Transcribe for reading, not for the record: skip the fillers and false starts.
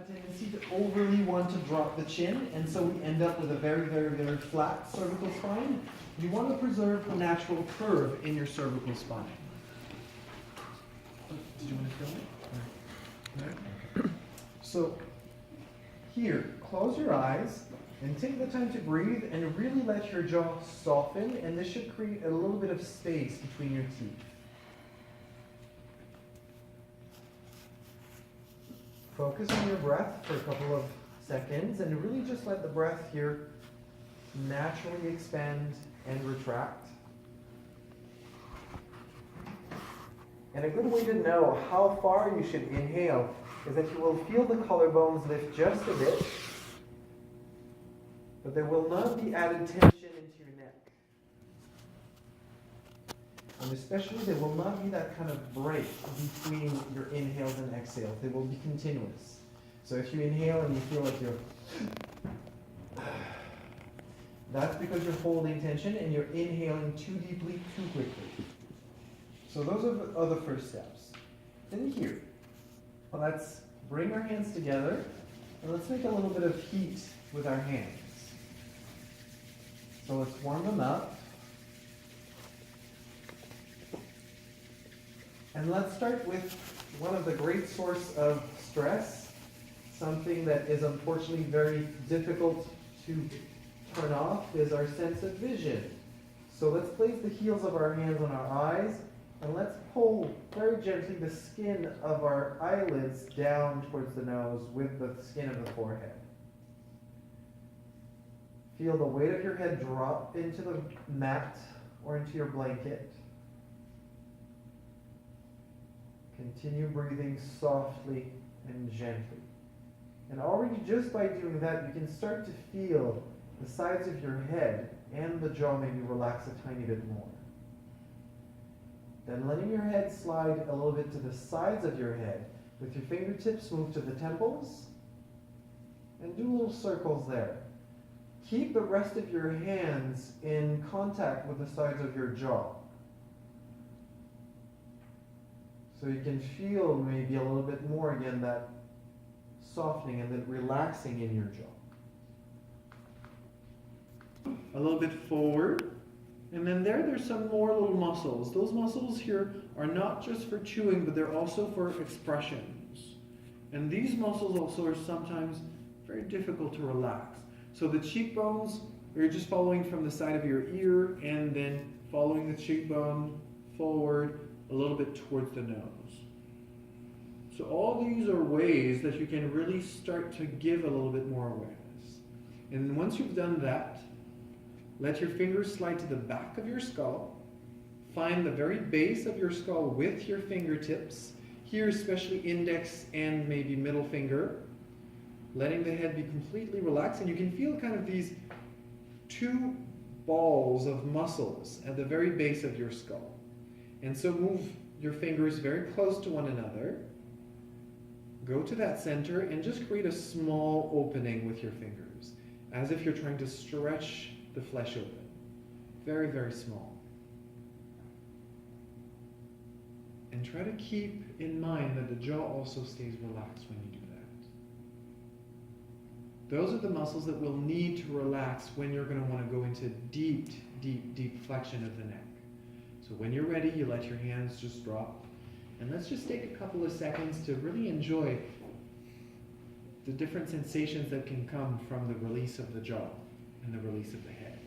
tendency to overly want to drop the chin, and so we end up with a very, very, very flat cervical spine. You want to preserve the natural curve in your cervical spine. Did you want to film it? All right. So here, close your eyes and take the time to breathe and really let your jaw soften, and this should create a little bit of space between your teeth. Focus on your breath for a couple of seconds and really just let the breath here naturally expand and retract. And a good way to know how far you should inhale is that you will feel the collarbones lift just a bit, but there will not be added tension into your neck. And especially there will not be that kind of break between your inhales and exhales. They will be continuous. So if you inhale and you feel like you're that's because you're holding tension and you're inhaling too deeply, too quickly. So those are the first steps. Then here, well, let's bring our hands together and let's make a little bit of heat with our hands. So let's warm them up. And let's start with one of the great source of stress, something that is unfortunately very difficult to turn off, is our sense of vision. So let's place the heels of our hands on our eyes, and let's pull very gently the skin of our eyelids down towards the nose with the skin of the forehead. Feel the weight of your head drop into the mat or into your blanket. Continue breathing softly and gently. And already just by doing that, you can start to feel the sides of your head and the jaw maybe relax a tiny bit more. Then letting your head slide a little bit to the sides of your head. With your fingertips, move to the temples and do little circles there. Keep the rest of your hands in contact with the sides of your jaw. So you can feel maybe a little bit more again that softening and then relaxing in your jaw. A little bit forward. And then there's some more little muscles. Those muscles here are not just for chewing, but they're also for expressions. And these muscles also are sometimes very difficult to relax. So the cheekbones, you're just following from the side of your ear and then following the cheekbone forward a little bit towards the nose. So all these are ways that you can really start to give a little bit more awareness. And once you've done that, let your fingers slide to the back of your skull. Find the very base of your skull with your fingertips. Here especially index and maybe middle finger. Letting the head be completely relaxed. And you can feel kind of these two balls of muscles at the very base of your skull. And so move your fingers very close to one another. Go to that center and just create a small opening with your fingers, as if you're trying to stretch the flesh open. Very, very small. And try to keep in mind that the jaw also stays relaxed when you do that. Those are the muscles that will need to relax when you're going to want to go into deep, deep, deep flexion of the neck. So when you're ready, you let your hands just drop. And let's just take a couple of seconds to really enjoy the different sensations that can come from the release of the jaw and the release of the head.